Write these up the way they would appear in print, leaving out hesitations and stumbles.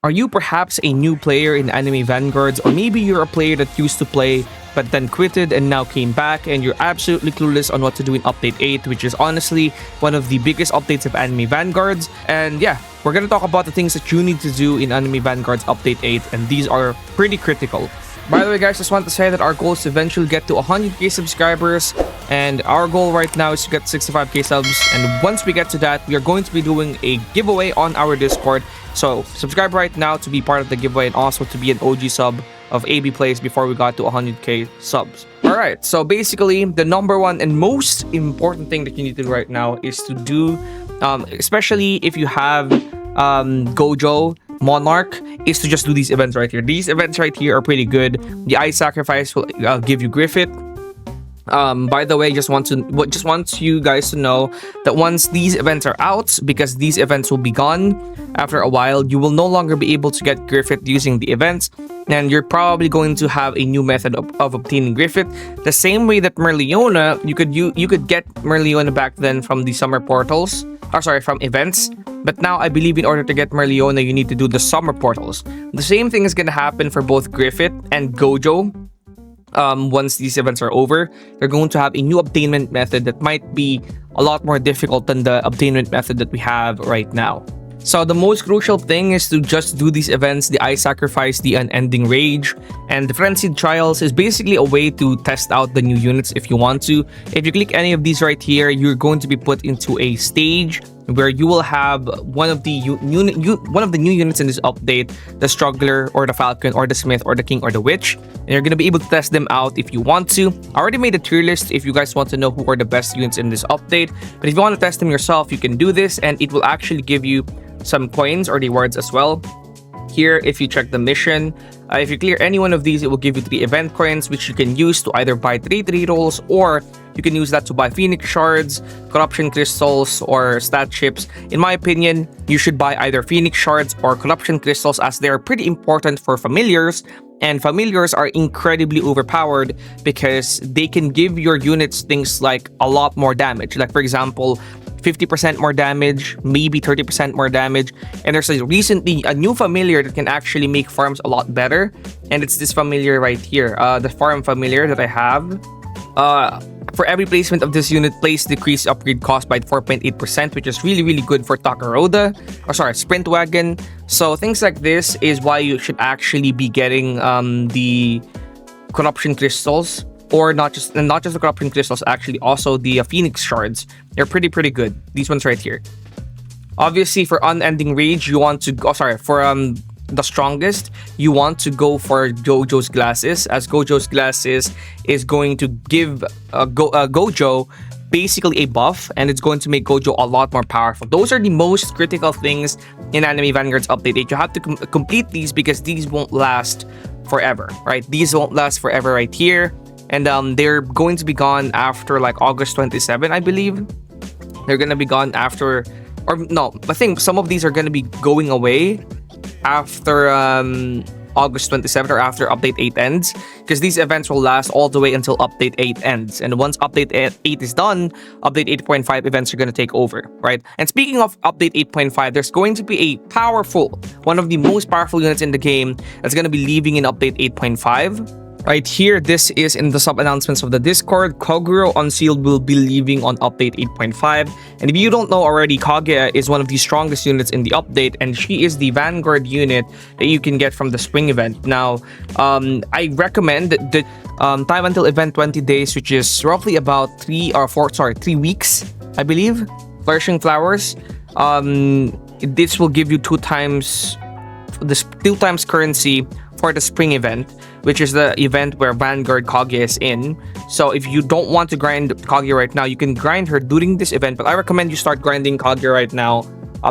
Are you perhaps a new player in Anime Vanguards, or maybe you're a player that used to play but then quitted and now came back and you're absolutely clueless on what to do in Update 8, which is honestly one of the biggest updates of Anime Vanguards. And yeah, we're gonna talk about the things that you need to do in Anime Vanguards Update 8, and these are pretty critical. By the way, guys, just want to say that our goal is to eventually get to 100k subscribers, and our goal right now is to get 65k subs. And once we get to that, we are going to be doing a giveaway on our Discord. So subscribe right now to be part of the giveaway, and also to be an OG sub of AB Plays before we got to 100k subs. Alright, so basically the number one and most important thing that you need to do right now is to do, especially if you have Gojo Monarch, is to just do these events right here. These events right here are pretty good. The Ice Sacrifice will give you Griffith. By the way, just want you guys to know that once these events are out, because these events will be gone after a while, you will no longer be able to get Griffith using the events, and you're probably going to have a new method of obtaining Griffith. The same way that Merliona, you could get Merliona back then from the summer portals, from events. But now I believe in order to get Merliona, you need to do the summer portals. The same thing is gonna happen for both Griffith and Gojo. Once these events are over, they're going to have a new obtainment method that might be a lot more difficult than the obtainment method that we have right now. So the most crucial thing is to just do these events: the Ice Sacrifice, the Unending Rage, and the Frenzied Trials is basically a way to test out the new units if you want to. If you click any of these right here, you're going to be put into a stage where you will have one of the new units in this update: the Struggler, or the Falcon, or the Smith, or the King, or the Witch. And you're going to be able to test them out if you want to. I already made a tier list if you guys want to know who are the best units in this update. But if you want to test them yourself, you can do this, and it will actually give you some coins or rewards as well. Here, if you check the mission, if you clear any one of these, it will give you 3 event coins, which you can use to either buy 3 rolls, or you can use that to buy Phoenix Shards, Corruption Crystals, or Stat Chips. In my opinion, you should buy either Phoenix Shards or Corruption Crystals, as they are pretty important for familiars, and familiars are incredibly overpowered because they can give your units things like a lot more damage. Like, for example, 50% more damage, maybe 30% more damage. And there's recently a new familiar that can actually make farms a lot better, and it's this familiar right here, the farm familiar that I have. For every placement of this unit, place decrease upgrade cost by 4.8%, which is really good for Takaroda, Sprint Wagon. So things like this is why you should actually be getting the Corruption Crystals, or not just the Corruption Crystals, actually also the Phoenix Shards. They're pretty good. These ones right here. Obviously, for Unending Rage, you want to go, for the strongest, you want to go for Gojo's Glasses, as Gojo's Glasses is going to give Gojo basically a buff, and it's going to make Gojo a lot more powerful. Those are the most critical things in Anime Vanguard's Update 8. You have to complete these, because these won't last forever, right? These won't last forever right here. And they're going to be gone after like August 27, I believe. They're going to be gone after, or no, I think some of these are going to be going away after August 27th, or after Update 8 ends, because these events will last all the way until Update 8 ends. And once Update 8 is done, Update 8.5 events are going to take over, right? And speaking of Update 8.5, there's going to be a one of the most powerful units in the game that's going to be leaving in Update 8.5. Right here, this is in the sub-announcements of the Discord. Kaguya Unsealed will be leaving on Update 8.5. And if you don't know already, Kaguya is one of the strongest units in the update, and she is the Vanguard unit that you can get from the spring event. Now, I recommend the time until event 20 days, which is roughly about 3 weeks, I believe. Flourishing Flowers. This will give you 2 times currency for the spring event, which is the event where Vanguard Kaguya is in. So if you don't want to grind Kaguya right now, you can grind her during this event, but I recommend you start grinding Kaguya right now.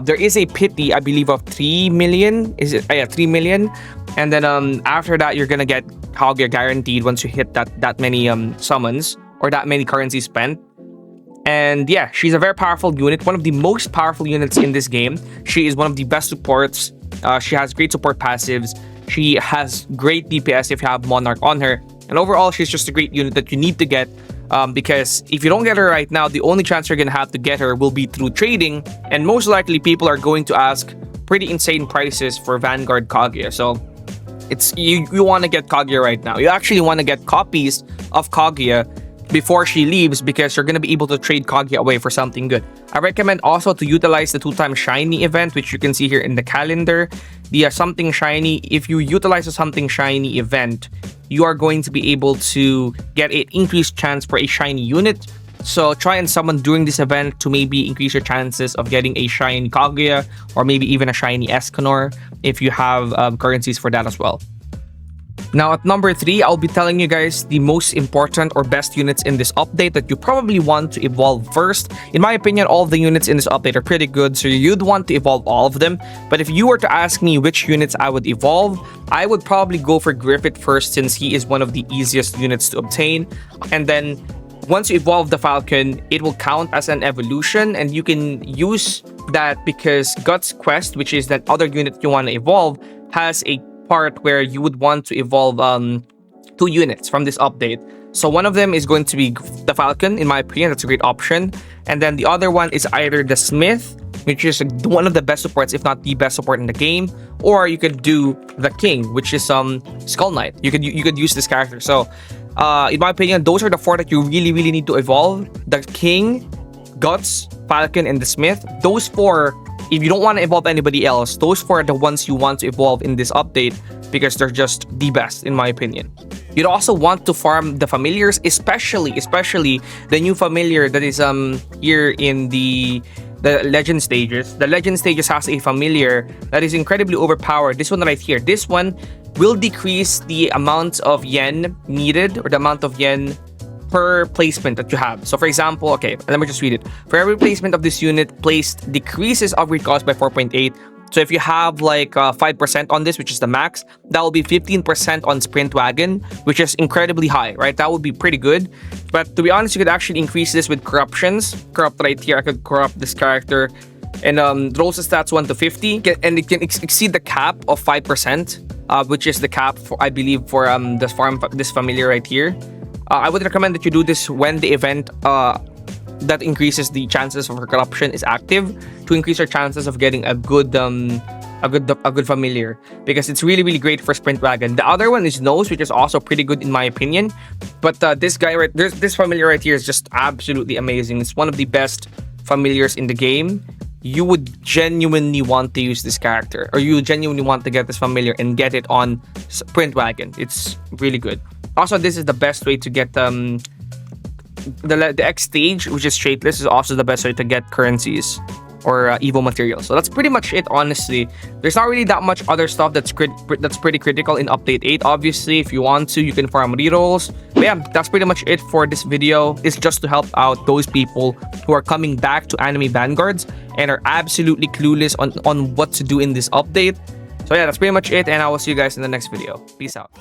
There is a pity, I believe, of 3 million. Is it? Yeah, 3 million. And then after that, you're gonna get Kaguya guaranteed once you hit that many summons, or that many currency spent. And yeah, she's a very powerful unit, one of the most powerful units in this game. She is one of the best supports. She has great support passives. She has great DPS if you have Monarch on her. And overall, she's just a great unit that you need to get, because if you don't get her right now, the only chance you're going to have to get her will be through trading. And most likely, people are going to ask pretty insane prices for Vanguard Kaguya. So it's you want to get Kaguya right now. You actually want to get copies of Kaguya before she leaves, because you're going to be able to trade Kaguya away for something good. I recommend also to utilize the 2x shiny event, which you can see here in the calendar. The something shiny, if you utilize the something shiny event, you are going to be able to get an increased chance for a shiny unit. So try and summon during this event to maybe increase your chances of getting a shiny Kaguya, or maybe even a shiny Escanor if you have currencies for that as well. Now at number 3, I'll be telling you guys the most important or best units in this update that you probably want to evolve first. In my opinion, all of the units in this update are pretty good, so you'd want to evolve all of them. But if you were to ask me which units I would evolve, I would probably go for Griffith first, since he is one of the easiest units to obtain. And then once you evolve the Falcon, it will count as an evolution, and you can use that because Guts Quest, which is that other unit you want to evolve, has a part where you would want to evolve 2 units from this update. So one of them is going to be the Falcon. In my opinion, that's a great option. And then the other one is either the Smith, which is one of the best supports, if not the best support in the game, or you could do the King, which is Skull Knight. You could use this character. So in my opinion, those are the 4 that you really need to evolve: the King, Guts, Falcon, and the Smith. Those 4, if you don't want to evolve anybody else, those 4 are the ones you want to evolve in this update, because they're just the best in my opinion. You'd also want to farm the familiars, especially the new familiar that is here in the legend stages. The legend stages has a familiar that is incredibly overpowered. This one right here. This one will decrease the amount of yen needed, or the amount of yen per placement that you have. So for example, okay, let me just read it. For every placement of this unit placed, decreases upgrade cost by 4.8. So if you have like 5% on this, which is the max, that will be 15% on Sprint Wagon, which is incredibly high, right? That would be pretty good. But to be honest, you could actually increase this with corruptions. Corrupt right here, I could corrupt this character, and rolls the stats 1 to 50, and it can exceed the cap of 5%, which is the cap for, I believe, for this familiar right here. I would recommend that you do this when the event that increases the chances of corruption is active, to increase your chances of getting a good familiar, because it's really great for Sprint Wagon. The other one is Nose, which is also pretty good in my opinion. But this guy right there's this familiar right here is just absolutely amazing. It's one of the best familiars in the game. You would genuinely want to use this character, or you genuinely want to get this familiar and get it on Sprint Wagon. It's really good. Also, this is the best way to get the X stage, which is straightless, is also the best way to get currencies or Evo materials. So that's pretty much it, honestly. There's not really that much other stuff that's pretty critical in Update 8. Obviously, if you want to, you can farm rerolls. But yeah, that's pretty much it for this video. It's just to help out those people who are coming back to Anime Vanguards and are absolutely clueless on what to do in this update. So yeah, that's pretty much it, and I will see you guys in the next video. Peace out.